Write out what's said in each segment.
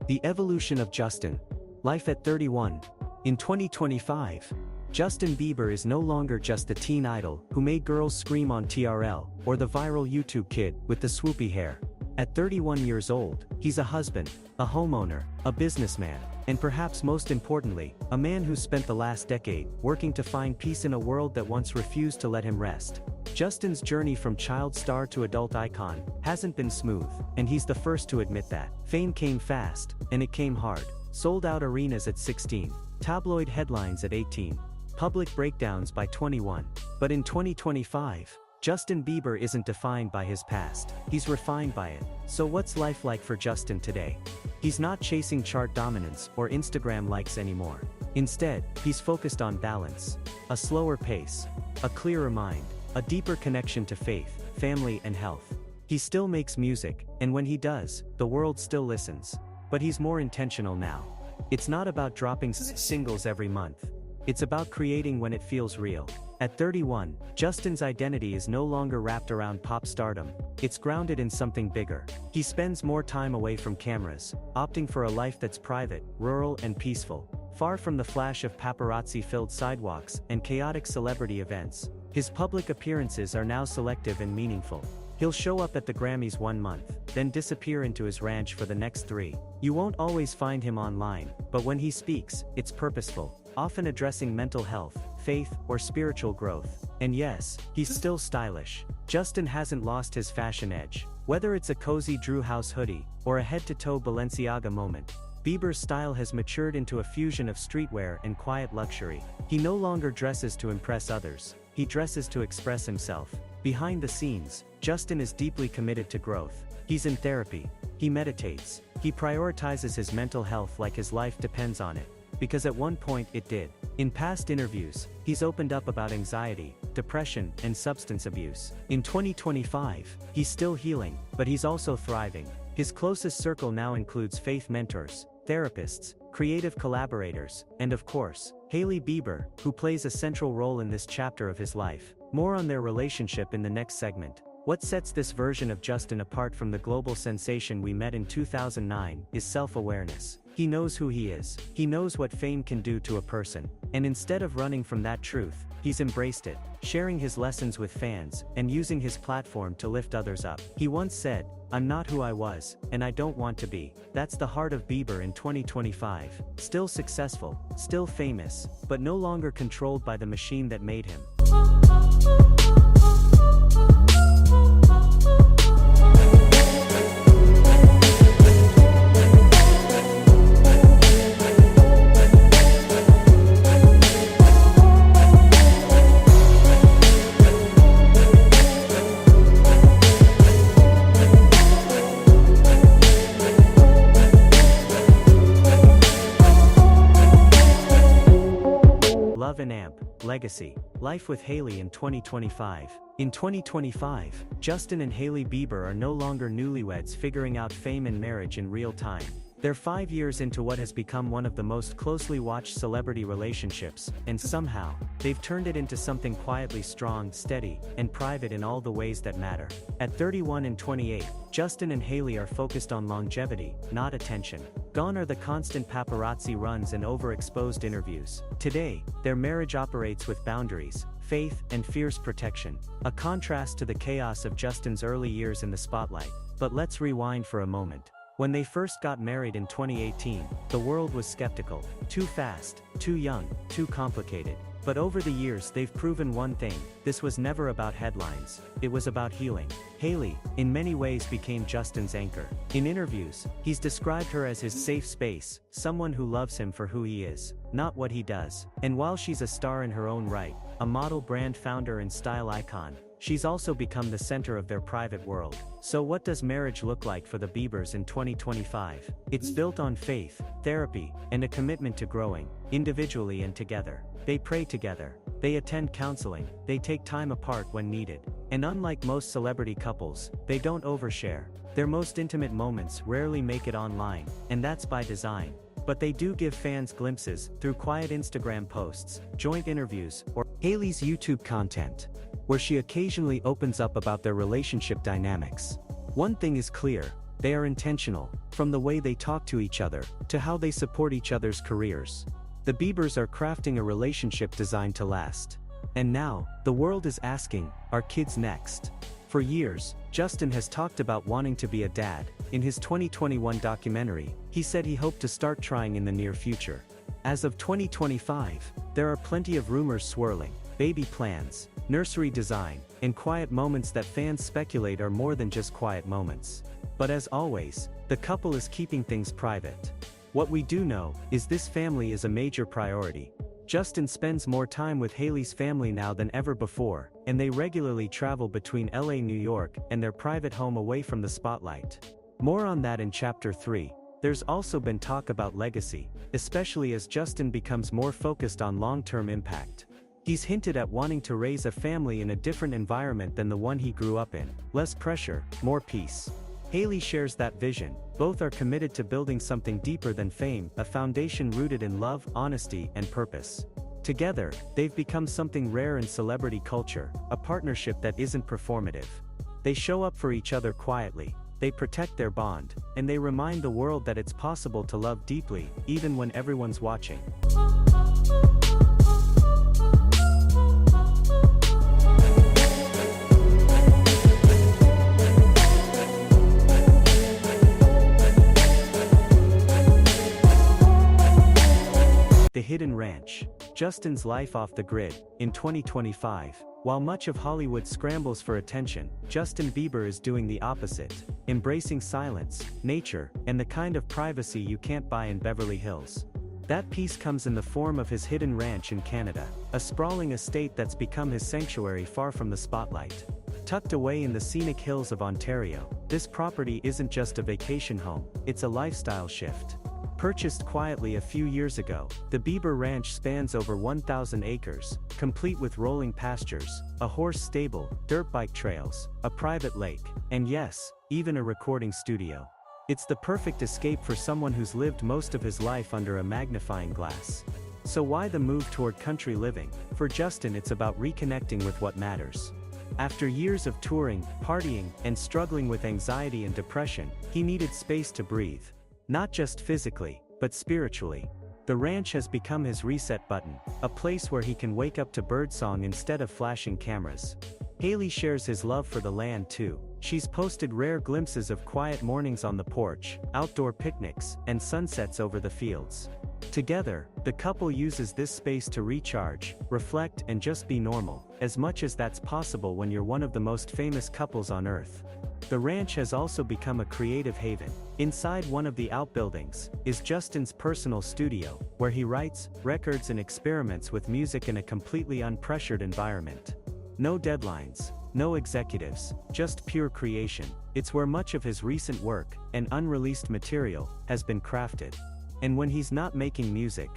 The evolution of Justin. Life at 31. In 2025, Justin Bieber is no longer just the teen idol who made girls scream on TRL, or the viral YouTube kid with the swoopy hair. At 31 years old, he's a husband, a homeowner, a businessman, and perhaps most importantly, a man who spent the last decade working to find peace in a world that once refused to let him rest. Justin's journey from child star to adult icon hasn't been smooth, and he's the first to admit that. Fame came fast, and it came hard. Sold out arenas at 16, tabloid headlines at 18, public breakdowns by 21. But in 2025, Justin Bieber isn't defined by his past, he's refined by it. So what's life like for Justin today? He's not chasing chart dominance or Instagram likes anymore. Instead, he's focused on balance, a slower pace, a clearer mind, a deeper connection to faith, family and health. He still makes music, and when he does, the world still listens. But he's more intentional now. It's not about dropping singles every month. It's about creating when it feels real. At 31, Justin's identity is no longer wrapped around pop stardom. It's grounded in something bigger. He spends more time away from cameras, opting for a life that's private, rural and peaceful, far from the flash of paparazzi-filled sidewalks and chaotic celebrity events. His public appearances are now selective and meaningful. He'll show up at the Grammys one month, then disappear into his ranch for the next 3. You won't always find him online, but when he speaks, it's purposeful, often addressing mental health, faith, or spiritual growth. And yes, he's still stylish. Justin hasn't lost his fashion edge. Whether it's a cozy Drew House hoodie, or a head-to-toe Balenciaga moment, Bieber's style has matured into a fusion of streetwear and quiet luxury. He no longer dresses to impress others, he dresses to express himself. Behind the scenes, Justin is deeply committed to growth. He's in therapy, he meditates, he prioritizes his mental health like his life depends on it. Because at one point it did. In past interviews, he's opened up about anxiety, depression, and substance abuse. In 2025, he's still healing, but he's also thriving. His closest circle now includes faith mentors, therapists, creative collaborators, and of course, Hailey Bieber, who plays a central role in this chapter of his life. More on their relationship in the next segment. What sets this version of Justin apart from the global sensation we met in 2009 is self-awareness. He knows who he is. He knows what fame can do to a person. And instead of running from that truth, he's embraced it, sharing his lessons with fans, and using his platform to lift others up. He once said, "I'm not who I was, and I don't want to be." That's the heart of Bieber in 2025. Still successful, still famous, but no longer controlled by the machine that made him. Love and Amp, Legacy, Life with Hailey in 2025. In 2025, Justin and Hailey Bieber are no longer newlyweds figuring out fame and marriage in real time. They're 5 years into what has become one of the most closely watched celebrity relationships, and somehow, they've turned it into something quietly strong, steady, and private in all the ways that matter. At 31 and 28, Justin and Hailey are focused on longevity, not attention. Gone are the constant paparazzi runs and overexposed interviews. Today, their marriage operates with boundaries, faith, and fierce protection, a contrast to the chaos of Justin's early years in the spotlight. But let's rewind for a moment. When they first got married in 2018, the world was skeptical. Too fast, too young, too complicated. But over the years they've proven one thing: this was never about headlines, it was about healing. Hailey, in many ways, became Justin's anchor. In interviews, he's described her as his safe space, someone who loves him for who he is, not what he does. And while she's a star in her own right, a model brand founder and style icon, she's also become the center of their private world. So what does marriage look like for the Biebers in 2025? It's built on faith, therapy, and a commitment to growing, individually and together. They pray together, they attend counseling, they take time apart when needed. And unlike most celebrity couples, they don't overshare. Their most intimate moments rarely make it online, and that's by design. But they do give fans glimpses through quiet Instagram posts, joint interviews, or Hailey's YouTube content, where she occasionally opens up about their relationship dynamics. One thing is clear: They are intentional, from the way they talk to each other, to how they support each other's careers. The Biebers are crafting a relationship designed to last. And now, the world is asking, are kids next? For years, Justin has talked about wanting to be a dad. In his 2021 documentary, he said he hoped to start trying in the near future. As of 2025, there are plenty of rumors swirling: baby plans, nursery design, and quiet moments that fans speculate are more than just quiet moments. But as always, the couple is keeping things private. What we do know is this family is a major priority. Justin spends more time with Hailey's family now than ever before, and they regularly travel between LA, New York, and their private home away from the spotlight. More on that in Chapter 3. There's also been talk about legacy, especially as Justin becomes more focused on long-term impact. He's hinted at wanting to raise a family in a different environment than the one he grew up in: less pressure, more peace. Hailey shares that vision. Both are committed to building something deeper than fame, a foundation rooted in love, honesty, and purpose. Together, they've become something rare in celebrity culture, a partnership that isn't performative. They show up for each other quietly, they protect their bond, and they remind the world that it's possible to love deeply, even when everyone's watching. The Hidden Ranch. Justin's life off the grid. In 2025, while much of Hollywood scrambles for attention, Justin Bieber is doing the opposite, embracing silence, nature, and the kind of privacy you can't buy in Beverly Hills. That peace comes in the form of his hidden ranch in Canada, a sprawling estate that's become his sanctuary far from the spotlight. Tucked away in the scenic hills of Ontario, this property isn't just a vacation home, it's a lifestyle shift. Purchased quietly a few years ago, the Bieber Ranch spans over 1,000 acres, complete with rolling pastures, a horse stable, dirt bike trails, a private lake, and yes, even a recording studio. It's the perfect escape for someone who's lived most of his life under a magnifying glass. So why the move toward country living? For Justin, it's about reconnecting with what matters. After years of touring, partying, and struggling with anxiety and depression, he needed space to breathe. Not just physically, but spiritually. The ranch has become his reset button, a place where he can wake up to birdsong instead of flashing cameras. Hailey shares his love for the land too. She's posted rare glimpses of quiet mornings on the porch, outdoor picnics, and sunsets over the fields. Together, the couple uses this space to recharge, reflect, and just be normal, as much as that's possible when you're one of the most famous couples on earth. The ranch has also become a creative haven. Inside one of the outbuildings is Justin's personal studio, where he writes, records, and experiments with music in a completely unpressured environment. No deadlines, no executives, just pure creation. It's where much of his recent work, and unreleased material, has been crafted. And when he's not making music,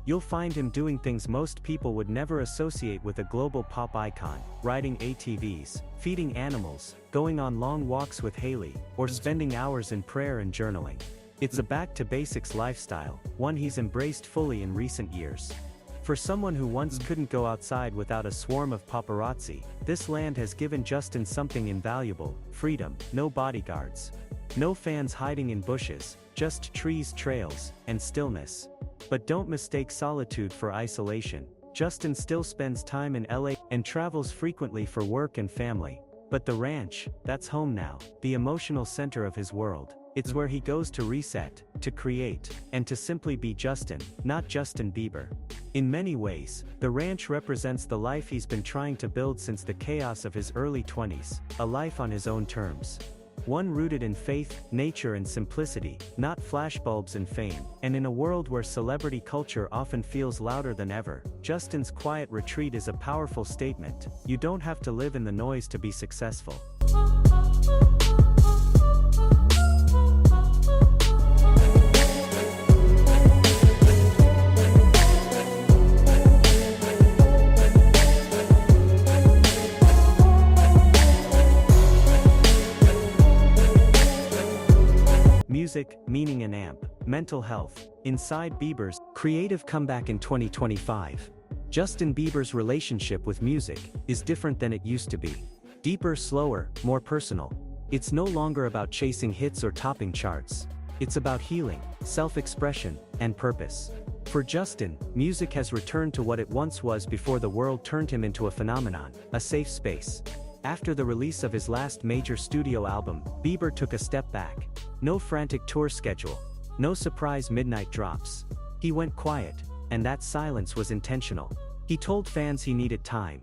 you'll find him doing things most people would never associate with a global pop icon: riding ATVs, feeding animals, going on long walks with Hailey, or spending hours in prayer and journaling. It's a back-to-basics lifestyle, one he's embraced fully in recent years. For someone who once couldn't go outside without a swarm of paparazzi, this land has given Justin something invaluable: freedom, no bodyguards. No fans hiding in bushes, just trees, trails, and stillness. But don't mistake solitude for isolation. Justin still spends time in LA and travels frequently for work and family. But the ranch, that's home now, the emotional center of his world. It's where he goes to reset, to create, and to simply be Justin, not Justin Bieber. In many ways, the ranch represents the life he's been trying to build since the chaos of his early 20s, a life on his own terms. One rooted in faith, nature, and simplicity, not flashbulbs and fame. And in a world where celebrity culture often feels louder than ever, Justin's quiet retreat is a powerful statement: you don't have to live in the noise to be successful. Music, meaning, and amp. Mental health. Inside Bieber's creative comeback in 2025. Justin Bieber's relationship with music is different than it used to be. Deeper, slower, more personal. It's no longer about chasing hits or topping charts. It's about healing, self-expression, and purpose. For Justin, music has returned to what it once was before the world turned him into a phenomenon, a safe space. After the release of his last major studio album, Bieber took a step back. No frantic tour schedule. No surprise midnight drops. He went quiet, and that silence was intentional. He told fans he needed time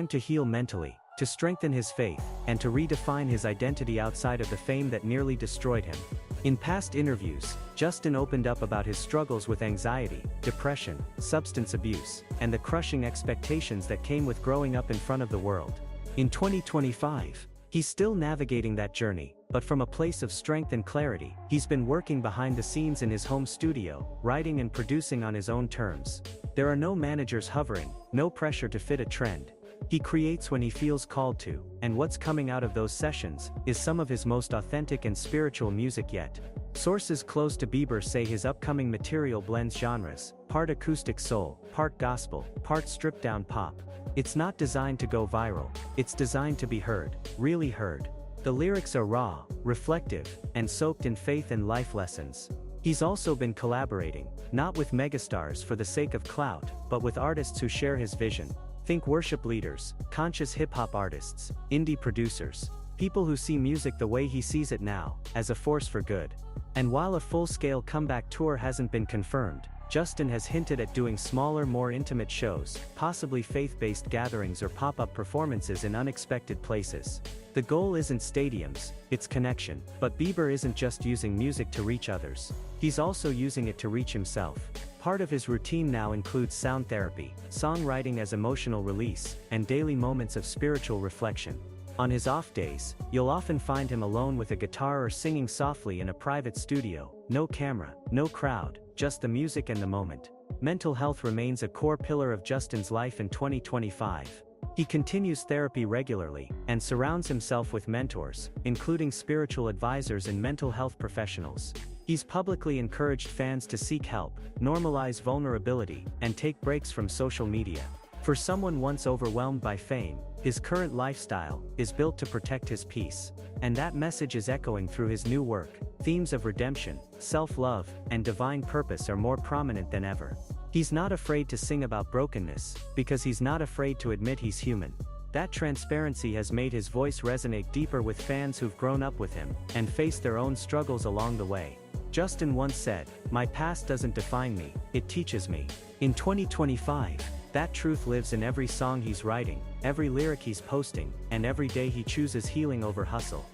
to heal mentally, to strengthen his faith, and to redefine his identity outside of the fame that nearly destroyed him. In past interviews, Justin opened up about his struggles with anxiety, depression, substance abuse, and the crushing expectations that came with growing up in front of the world. In 2025, he's still navigating that journey, but from a place of strength and clarity. He's been working behind the scenes in his home studio, writing and producing on his own terms. There are no managers hovering, no pressure to fit a trend. He creates when he feels called to, and what's coming out of those sessions is some of his most authentic and spiritual music yet. Sources close to Bieber say his upcoming material blends genres, part acoustic soul, part gospel, part stripped-down pop. It's not designed to go viral, it's designed to be heard, really heard. The lyrics are raw, reflective, and soaked in faith and life lessons. He's also been collaborating, not with megastars for the sake of clout, but with artists who share his vision. Think worship leaders, conscious hip-hop artists, indie producers, people who see music the way he sees it now, as a force for good. And while a full-scale comeback tour hasn't been confirmed, Justin has hinted at doing smaller, more intimate shows, possibly faith-based gatherings or pop-up performances in unexpected places. The goal isn't stadiums, it's connection. But Bieber isn't just using music to reach others. He's also using it to reach himself. Part of his routine now includes sound therapy, songwriting as emotional release, and daily moments of spiritual reflection. On his off days, you'll often find him alone with a guitar or singing softly in a private studio. No camera, no crowd, just the music and the moment. Mental health remains a core pillar of Justin's life in 2025. He continues therapy regularly, and surrounds himself with mentors, including spiritual advisors and mental health professionals. He's publicly encouraged fans to seek help, normalize vulnerability, and take breaks from social media. For someone once overwhelmed by fame, his current lifestyle is built to protect his peace. And that message is echoing through his new work. Themes of redemption, self-love, and divine purpose are more prominent than ever. He's not afraid to sing about brokenness, because he's not afraid to admit he's human. That transparency has made his voice resonate deeper with fans who've grown up with him, and faced their own struggles along the way. Justin once said, "My past doesn't define me, it teaches me." In 2025, that truth lives in every song he's writing, every lyric he's posting, and every day he chooses healing over hustle.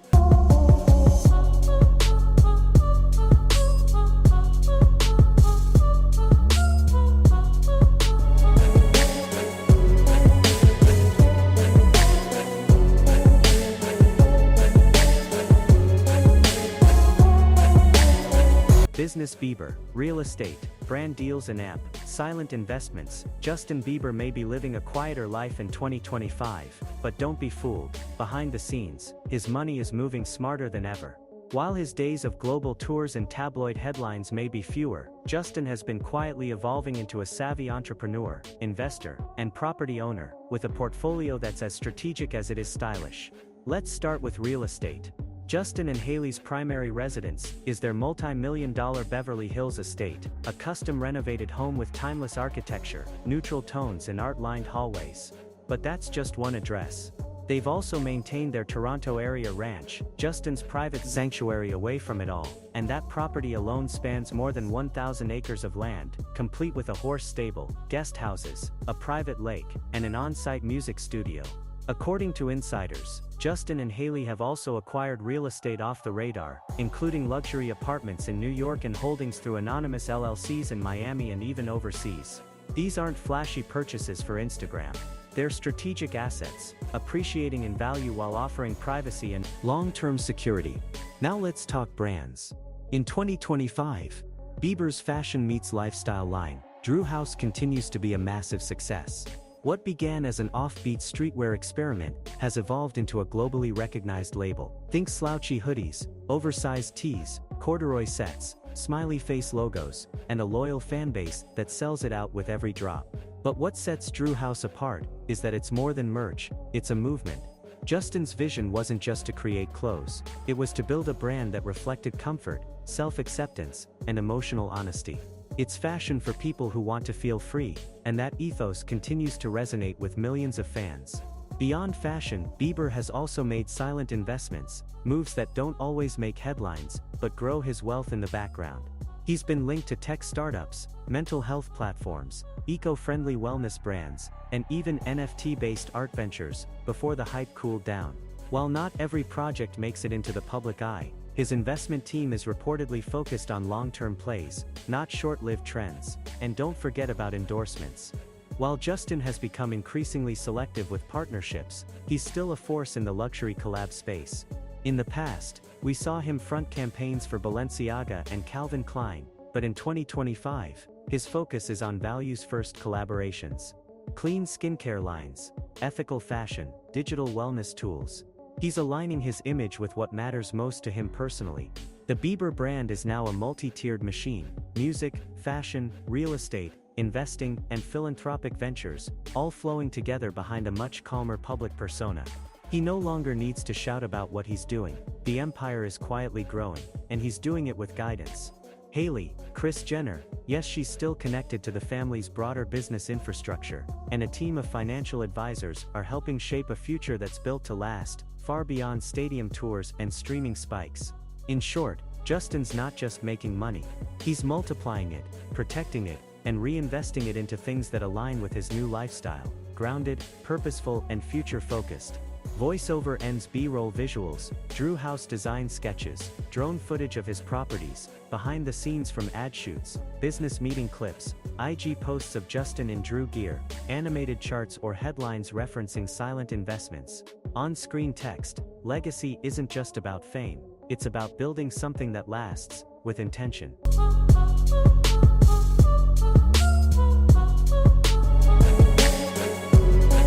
Business Bieber, real estate, brand deals and amp, silent investments. Justin Bieber may be living a quieter life in 2025, but don't be fooled. Behind the scenes, his money is moving smarter than ever. While his days of global tours and tabloid headlines may be fewer, Justin has been quietly evolving into a savvy entrepreneur, investor, and property owner, with a portfolio that's as strategic as it is stylish. Let's start with real estate. Justin and Hailey's primary residence is their multi-million-dollar Beverly Hills estate, a custom-renovated home with timeless architecture, neutral tones and art-lined hallways. But that's just one address. They've also maintained their Toronto area ranch, Justin's private sanctuary away from it all, and that property alone spans more than 1,000 acres of land, complete with a horse stable, guest houses, a private lake, and an on-site music studio. According to insiders, Justin and Hailey have also acquired real estate off the radar, including luxury apartments in New York and holdings through anonymous LLCs in Miami and even overseas. These aren't flashy purchases for Instagram. They're strategic assets, appreciating in value while offering privacy and long-term security. Now let's talk brands. In 2025, Bieber's fashion meets lifestyle line, Drew House, continues to be a massive success. What began as an offbeat streetwear experiment has evolved into a globally recognized label. Think slouchy hoodies, oversized tees, corduroy sets, smiley face logos, and a loyal fan base that sells it out with every drop. But what sets Drew House apart is that it's more than merch, it's a movement. Justin's vision wasn't just to create clothes, it was to build a brand that reflected comfort, self-acceptance, and emotional honesty. It's fashion for people who want to feel free, and that ethos continues to resonate with millions of fans. Beyond fashion, Bieber has also made silent investments, moves that don't always make headlines, but grow his wealth in the background. He's been linked to tech startups, mental health platforms, eco-friendly wellness brands, and even NFT-based art ventures, before the hype cooled down. While not every project makes it into the public eye, his investment team is reportedly focused on long-term plays, not short-lived trends. And don't forget about endorsements. While Justin has become increasingly selective with partnerships, he's still a force in the luxury collab space. In the past, we saw him front campaigns for Balenciaga and Calvin Klein, but in 2025, his focus is on values-first collaborations. Clean skincare lines, ethical fashion, digital wellness tools. He's aligning his image with what matters most to him personally. The Bieber brand is now a multi-tiered machine: music, fashion, real estate, investing, and philanthropic ventures, all flowing together behind a much calmer public persona. He no longer needs to shout about what he's doing. The empire is quietly growing, and he's doing it with guidance. Hailey, Kris Jenner, yes, she's still connected to the family's broader business infrastructure, and a team of financial advisors are helping shape a future that's built to last, far beyond stadium tours and streaming spikes. In short, Justin's not just making money, he's multiplying it, protecting it, and reinvesting it into things that align with his new lifestyle: grounded, purposeful, and future-focused. Voiceover ends B-roll visuals, Drew House design sketches, drone footage of his properties, behind the scenes from ad shoots, business meeting clips, IG posts of Justin in Drew gear, animated charts or headlines referencing silent investments. On-screen text: legacy isn't just about fame, it's about building something that lasts, with intention.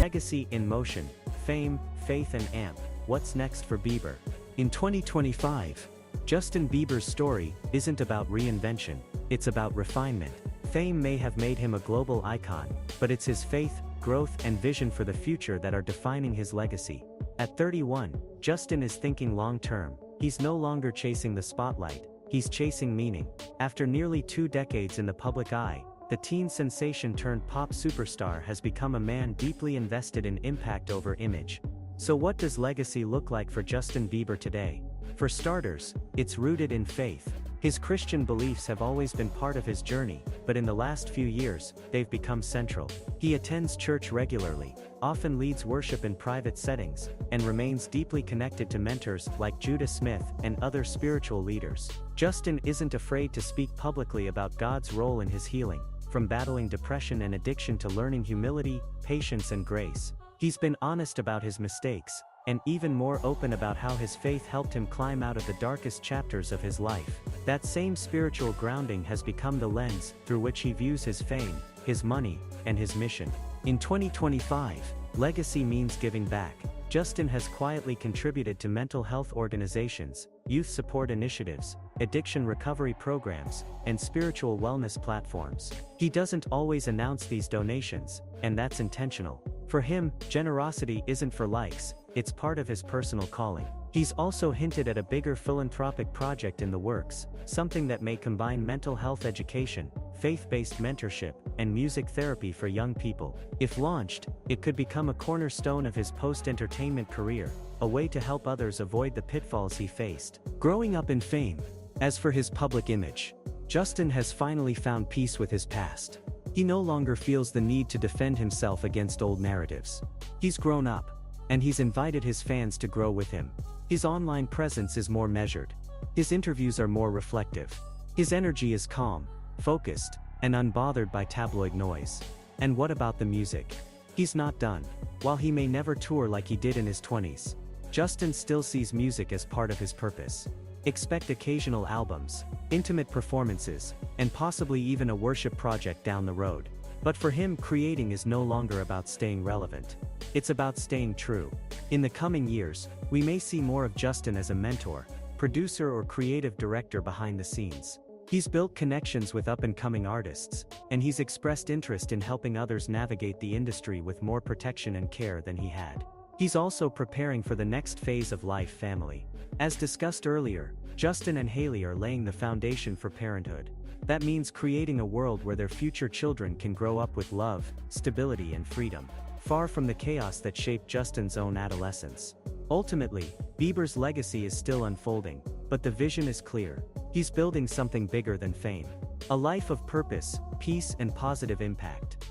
Legacy in motion: fame, faith, and amp. What's next for Bieber? In 2025, Justin Bieber's story isn't about reinvention, it's about refinement. Fame may have made him a global icon, but it's his faith, growth, and vision for the future that are defining his legacy. At 31, Justin is thinking long-term. He's no longer chasing the spotlight, he's chasing meaning. After nearly 2 decades in the public eye, the teen sensation turned pop superstar has become a man deeply invested in impact over image. So what does legacy look like for Justin Bieber today? For starters, it's rooted in faith. His Christian beliefs have always been part of his journey, but in the last few years, they've become central. He attends church regularly, often leads worship in private settings, and remains deeply connected to mentors like Judah Smith and other spiritual leaders. Justin isn't afraid to speak publicly about God's role in his healing, from battling depression and addiction to learning humility, patience, and grace. He's been honest about his mistakes, and even more open about how his faith helped him climb out of the darkest chapters of his life. That same spiritual grounding has become the lens through which he views his fame, his money, and his mission. In 2025, legacy means giving back. Justin has quietly contributed to mental health organizations, youth support initiatives, addiction recovery programs, and spiritual wellness platforms. He doesn't always announce these donations, and that's intentional. For him, generosity isn't for likes, it's part of his personal calling. He's also hinted at a bigger philanthropic project in the works, something that may combine mental health education, faith-based mentorship, and music therapy for young people. If launched, it could become a cornerstone of his post-entertainment career, a way to help others avoid the pitfalls he faced growing up in fame. As for his public image, Justin has finally found peace with his past. He no longer feels the need to defend himself against old narratives. He's grown up, and he's invited his fans to grow with him. His online presence is more measured. His interviews are more reflective. His energy is calm, focused, and unbothered by tabloid noise. And what about the music? He's not done. While he may never tour like he did in his 20s, Justin still sees music as part of his purpose. Expect occasional albums, intimate performances, and possibly even a worship project down the road. But for him, creating is no longer about staying relevant. It's about staying true. In the coming years, we may see more of Justin as a mentor, producer, or creative director behind the scenes. He's built connections with up-and-coming artists, and he's expressed interest in helping others navigate the industry with more protection and care than he had. He's also preparing for the next phase of life: family. As discussed earlier, Justin and Hailey are laying the foundation for parenthood. That means creating a world where their future children can grow up with love, stability and freedom, far from the chaos that shaped Justin's own adolescence. Ultimately, Bieber's legacy is still unfolding, but the vision is clear. He's building something bigger than fame. A life of purpose, peace and positive impact.